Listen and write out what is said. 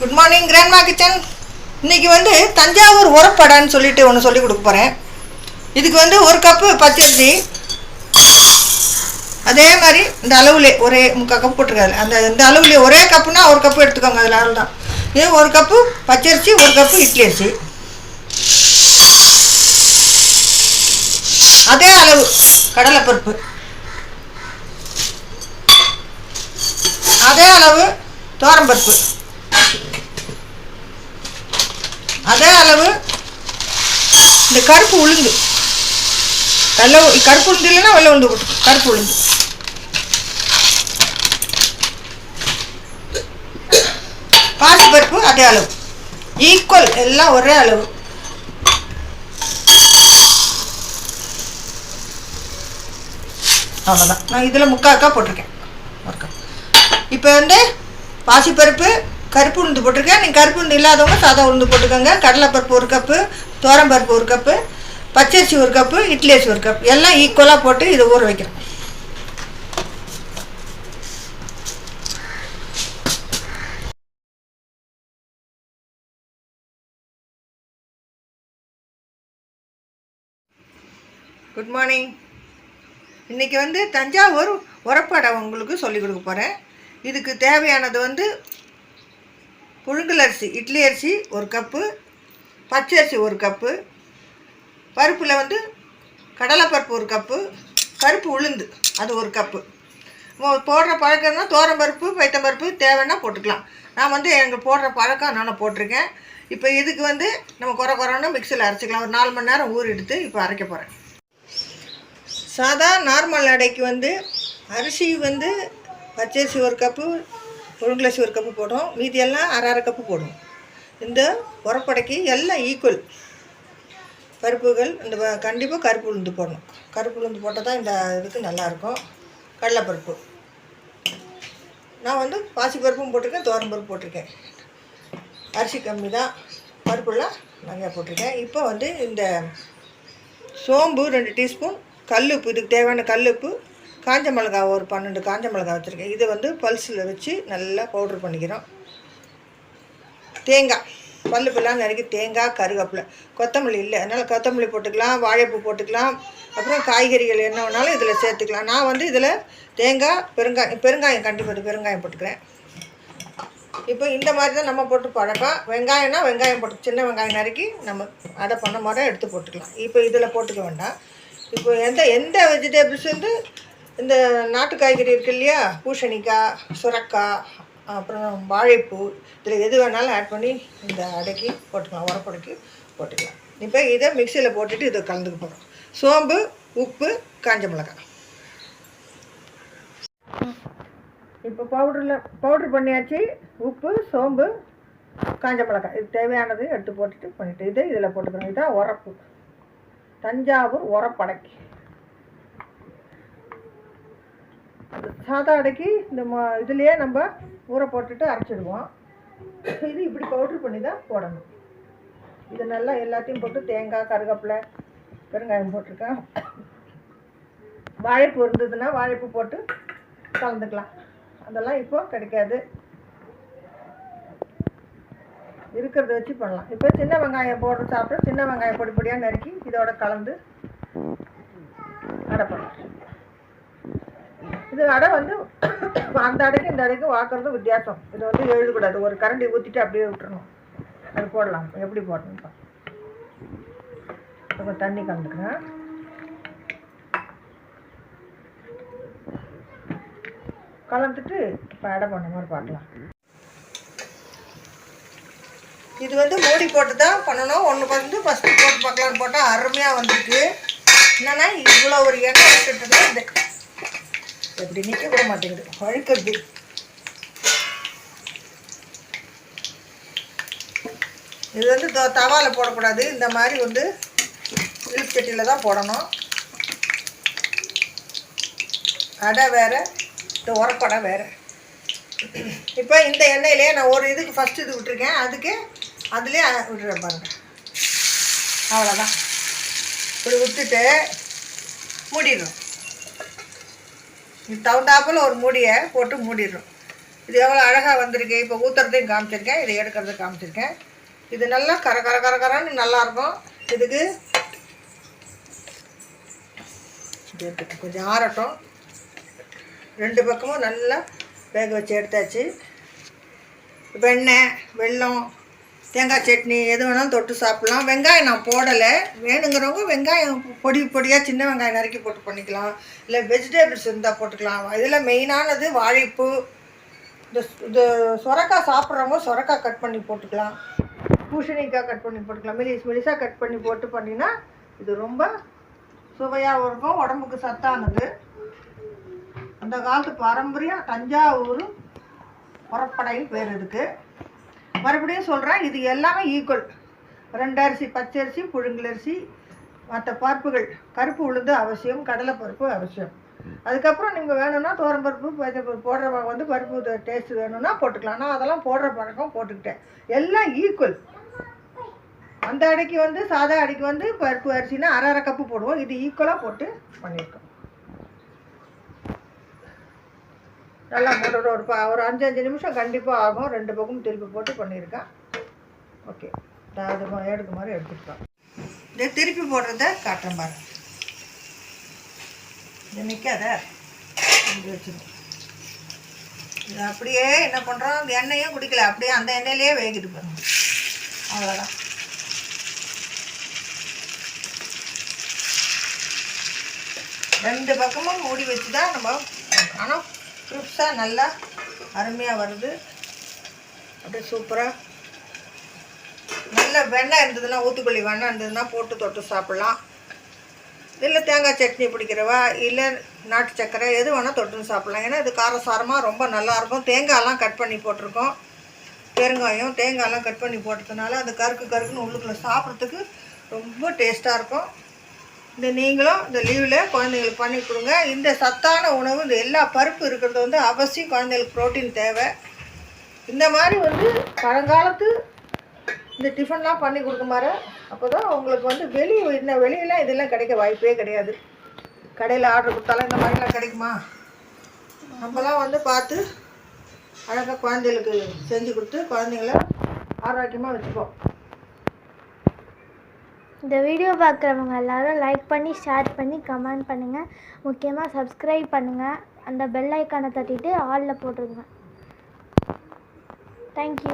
Good morning grandma kitchen. இன்றைக்கி வந்து தஞ்சாவூர் உரப்படான்னு சொல்லிட்டு ஒன்று சொல்லி கொடுக்க போகிறேன். இதுக்கு வந்து ஒரு கப்பு பச்சரிசி, அதே மாதிரி இந்த அளவுலே ஒரே 3/4 கப் போட்டிருக்காரு. இந்த அளவுலே ஒரே கப்புனா ஒரு கப்பு எடுத்துக்கோங்க. அதில் அளவு தான். இது ஒரு கப்பு பச்சரிசி, ஒரு கப்பு இட்லி அரிசி. அதே அளவு கடலைப்பருப்பு, அதே அளவு துவரம்பருப்பு, அதே அளவு இந்த கருப்பு உளுந்து. கருப்பு உளுந்து இல்லைன்னா வெள்ளை உளுந்து போட்டு கருப்பு உளுந்து. பாசிப்பருப்பு அதே அளவு, ஈக்குவல், எல்லாம் ஒரே அளவு. அவ்வளோதான். நான் இதில் 3/4 கப் போட்டிருக்கேன். இப்போ வந்து பாசிப்பருப்பு, கருப்பு உளுந்து போட்டிருக்கேன். நீங்கள் கருப்பு உளுந்து இல்லாதவங்க சாதா உளுந்து போட்டுக்கோங்க. கடலைப்பருப்பு 1 கப்பு, துவரம்பருப்பு 1 கப்பு, பச்சரிசி 1 கப்பு, இட்லி அரிசி 1 கப், எல்லாம் ஈக்குவலாக போட்டு இதை ஊற வைக்கிறேன். Good morning. இன்றைக்கி வந்து தஞ்சாவூர் உரப்படை உங்களுக்கு சொல்லிக் கொடுக்க போகிறேன். இதுக்கு தேவையானது வந்து புழுங்கல் அரிசி, இட்லி அரிசி 1 கப்பு, பச்சரிசி 1 கப்பு, பருப்பில் வந்து கடலைப்பருப்பு 1 கப்பு, கருப்பு உளுந்து அது 1 கப்பு. போடுற பழக்கம்னா துவரம்பருப்பு, பைத்தம்பருப்பு தேவைன்னா போட்டுக்கலாம். நான் வந்து எங்கள் போடுற பழக்கம் நான் போட்டிருக்கேன். இப்போ இதுக்கு வந்து நம்ம குறைன்னு மிக்சியில் அரைச்சிக்கலாம். ஒரு 4 மணி நேரம் ஊறி எடுத்து இப்போ அரைக்க போகிறேன். சாதா நார்மல் அடைக்கு வந்து அரிசி வந்து பச்சரிசி 1 கப்பு, புழுங்கலரிசி 1 கப்பு போடும். மீதியெல்லாம் அரை கப்பு போடும். இந்த உரப்படைக்கு எல்லாம் ஈக்குவல் பருப்புகள். இந்த கண்டிப்பாக கருப்பு உளுந்து போடணும். கருப்பு உளுந்து போட்டால் தான் இந்த இதுக்கு நல்லாயிருக்கும். கடலைப்பருப்பு நான் வந்து பாசிப்பருப்பும் போட்டிருக்கேன், துவரம்பருப்பு போட்டிருக்கேன். அரிசி கம்மி தான், பருப்புலாம் நிறையா போட்டிருக்கேன். இப்போ வந்து இந்த சோம்பு 2 டீஸ்பூன், கல்லுப்பு, இதுக்கு தேவையான கல்லுப்பு, காஞ்ச மிளகா ஒரு 12 காஞ்ச மிளகா வச்சுருக்கேன். இதை வந்து பல்ஸில் வச்சு நல்லா பவுட்ரு பண்ணிக்கிறோம். தேங்காய், பல்லுப்பெல்லாம் நறுக்கி தேங்காய், கருவேப்பிலை, கொத்தமல்லி இல்லை அதனால் கொத்தமல்லி போட்டுக்கலாம், வாழைப்பூ போட்டுக்கலாம். அப்புறம் காய்கறிகள் என்ன வேணாலும் இதில் சேர்த்துக்கலாம். நான் வந்து இதில் தேங்காய், பெருங்காயம் கண்டிப்பாக பெருங்காயம் போட்டுக்கிறேன். இப்போ இந்த மாதிரி தான் நம்ம போட்டு பழக்கம். வெங்காயம்னா வெங்காயம் போட்டு சின்ன வெங்காயம் நறுக்கி நம்ம அடை பண்ண மாதிரி எடுத்து போட்டுக்கலாம். இப்போ இதில் போட்டுக்க வேண்டாம். இப்போ எந்த வெஜிடபிள்ஸ் வந்து இந்த நாட்டு காய்கறி இருக்குது இல்லையா, பூசணிக்காய், சுரக்காய், அப்புறம் வாழைப்பூ, இதில் எது வேணாலும் ஆட் பண்ணி இந்த அடைக்கி போட்டுக்கலாம், உரப்படைக்கு போட்டுக்கலாம். இப்போ இதை மிக்சியில் போட்டுட்டு இதை கலந்துக்க போகிறோம். சோம்பு, உப்பு, காஞ்ச மிளகாய். இப்போ பவுட்ரு பண்ணியாச்சு. உப்பு, சோம்பு, காஞ்ச மிளகாய், இது தேவையானது எடுத்து போட்டுட்டு பண்ணிவிட்டு இதை இதில் போட்டுக்கிறோம். இதுதான் உரப்பு, தஞ்சாவூர் உரப்படைக்கு. சாதா அடைக்கு இந்த இதுலேயே நம்ம ஊற போட்டுட்டு அரைச்சிடுவோம். இது இப்படி பவுட்ரு பண்ணி தான் போடணும். இது நல்லா எல்லாத்தையும் போட்டு தேங்காய், கருவேப்பிலை, பெருங்காயம் போட்டிருக்கேன். வாழைப்பூ இருந்ததுன்னா வாழைப்பூ போட்டு கலந்துக்கலாம். அதெல்லாம் இப்போ கிடைக்காது, இருக்கிறத வச்சு பண்ணலாம். இப்போ சின்ன வெங்காயம் போட்டு சாப்பிட்டு சின்ன வெங்காயம் பொடி பொடியாக நறுக்கி இதோட கலந்து அடை பண்ணலாம். இது அடை வந்து அந்த அடைக்கு இந்த அடைக்கும் வாக்குறதும் வித்தியாசம். இது வந்து எழுதக்கூடாது. ஒரு கரண்டி ஊற்றிட்டு அப்படியே விட்டுறணும். அது போடலாம். எப்படி போடணும்ப்பா, கொஞ்சம் தண்ணி கலந்துக்கிறேன். கலந்துட்டு இப்போ அடை பண்ண மாதிரி பார்க்கலாம். இது வந்து மூடி போட்டு தான் பண்ணணும். ஒன்று வந்து ஃபஸ்ட்டு போட்டு பார்க்கலான்னு போட்டால் அருமையாக வந்திருக்கு. என்னென்னா இவ்வளோ ஒரு எண்ணெய் விட்டுட்டு இந்த எப்படி நிற்க விட மாட்டேங்குது, வழுக்கிறது. இது வந்து தவாவில் போடக்கூடாது. இந்த மாதிரி வந்து இழுப்பு சட்டியில் தான் போடணும். அடை வேறு, இந்த உரப்படை வேறு. இப்போ இந்த எண்ணெயிலே நான் ஒரு இதுக்கு ஃபஸ்ட்டு இது விட்டுருக்கேன். அதுக்கு அதுலேயே விட்டுறேன் பாருங்கள். அவ்வளோதான். இப்படி விட்டுட்டு மூடிடுறோம். இது தகுந்தாப்பில் ஒரு மூடியை போட்டு மூடிடுறோம். இது எவ்வளோ அழகாக வந்திருக்கு. இப்போ ஊற்றுறதையும் காமிச்சிருக்கேன், இதை எடுக்கிறத காமிச்சிருக்கேன். இது நல்லா கர கர கர கரன்னு நல்லாயிருக்கும். இதுக்கு கொஞ்சம் ஆறட்டும். 2 பக்கமும் நல்லா வேக வச்சு எடுத்தாச்சு. வெண்ணெய், வெல்லம், தேங்காய் சட்னி எது வேணாலும் தொட்டு சாப்பிட்லாம். வெங்காயம் நான் போடலை. வேணுங்கிறவங்க வெங்காயம் பொடி பொடியாக சின்ன வெங்காயம் நறுக்கி போட்டு பண்ணிக்கலாம். இல்லை வெஜிடபிள்ஸ் இருந்தால் போட்டுக்கலாம். இதில் மெயினானது வாழைப்பூ. இந்த சொரக்காய் சாப்பிட்றவங்க சொரக்காய் கட் பண்ணி போட்டுக்கலாம். பூசணிக்காய் கட் பண்ணி போட்டுக்கலாம். மெலிசாக கட் பண்ணி போட்டு பண்ணினா இது ரொம்ப சுவையாகவும் இருக்கும், உடம்புக்கு சத்தானது. அந்த காலத்து பாரம்பரியம் தஞ்சாவூர் உரப்படைன்னு பேர் இதுக்கு. மறுபடியும் சொல்கிறேன், இது எல்லாமே ஈக்குவல். 2 அரிசி, பச்சரிசி, புழுங்கலரிசி, மற்ற பருப்புகள், கருப்பு உளுந்து அவசியம், கடலைப்பருப்பு அவசியம். அதுக்கப்புறம் நீங்கள் வேணும்னா துவரம்பருப்பு, பருப்பு போடுறவங்க வந்து பருப்பு டேஸ்ட்டு வேணும்னா போட்டுக்கலாம். நான் அதெல்லாம் போடுற பழக்கம் போட்டுக்கிட்டேன். எல்லாம் ஈக்குவல். அந்த அடைக்கு வந்து சாதா அடைக்கு வந்து பருப்பு அரிசினா அரை கப்பு போடுவோம். இது ஈக்குவலாக போட்டு பண்ணியிருக்கோம். நல்லா போட்டு ஒரு 5 நிமிஷம் கண்டிப்பாக ஆகும். 2 பக்கமும் திருப்பி போட்டு பண்ணியிருக்கேன். ஓகே, அது எடுக்க மாதிரி எடுத்துக்கிட்டோம். இதை திருப்பி போடுறத காட்டுறேன் பாருங்க. இது நிற்காத வச்சுருக்கோம். இது அப்படியே என்ன பண்ணுறோம், அந்த எண்ணெயும் குடிக்கல, அப்படியே அந்த எண்ணெயிலே வேகிட்டு பாருங்க. அவ்வளோதான். ரெண்டு பக்கமும் மூடி வச்சு தான் நம்ம, ஆனால் கிரிப்ஸாக நல்லா அருமையாக வருது. அப்படியே சூப்பராக நல்ல வெண்ணெய் இருந்ததுன்னா, ஊத்துக்குள்ளி வெண்ணெய் இருந்ததுன்னா போட்டு தொட்டு சாப்பிட்லாம். இல்லை தேங்காய் சட்னி பிடிக்கிறவா, இல்லை நாட்டு சக்கரை எது வேணால் தொட்டுன்னு சாப்பிட்லாம். ஏன்னா இது காரசாரமாக ரொம்ப நல்லாயிருக்கும். தேங்காயெல்லாம் கட் பண்ணி போட்டிருக்கோம். பெருங்காயம், தேங்காயெல்லாம் கட் பண்ணி போட்டதுனால அந்த கருக்குன்னு உள்ளுக்குள்ளே சாப்பிட்றதுக்கு ரொம்ப டேஸ்ட்டாக இருக்கும். இந்த நீங்களும் இந்த லீவில் குழந்தைங்களுக்கு பண்ணி கொடுங்க. இந்த சத்தான உணவு, இந்த எல்லா பருப்பு இருக்கிறது வந்து அவசியம். குழந்தைங்களுக்கு ப்ரோட்டீன் தேவை. இந்த மாதிரி வந்து பழங்காலத்து இந்த டிஃபன்லாம் பண்ணி கொடுக்குமாறு. அப்போ தான் உங்களுக்கு வந்து வெளியெல்லாம் இதெல்லாம் கிடைக்க வாய்ப்பே கிடையாது. கடையில் ஆர்டர் கொடுத்தாலும் இந்த மாதிரிலாம் கிடைக்குமா? நம்மலாம் வந்து பார்த்து அழகாக குழந்தைகளுக்கு செஞ்சு கொடுத்து குழந்தைங்கள ஆரோக்கியமாக வச்சுப்போம். இந்த வீடியோ பார்க்குறவங்க எல்லோரும் லைக் பண்ணி, ஷேர் பண்ணி, கமெண்ட் பண்ணுங்கள். முக்கியமாக சப்ஸ்கிரைப் பண்ணுங்கள். அந்த பெல் ஐக்கானை தட்டிட்டு ஆலில் போட்டுருங்க. தேங்க்யூ.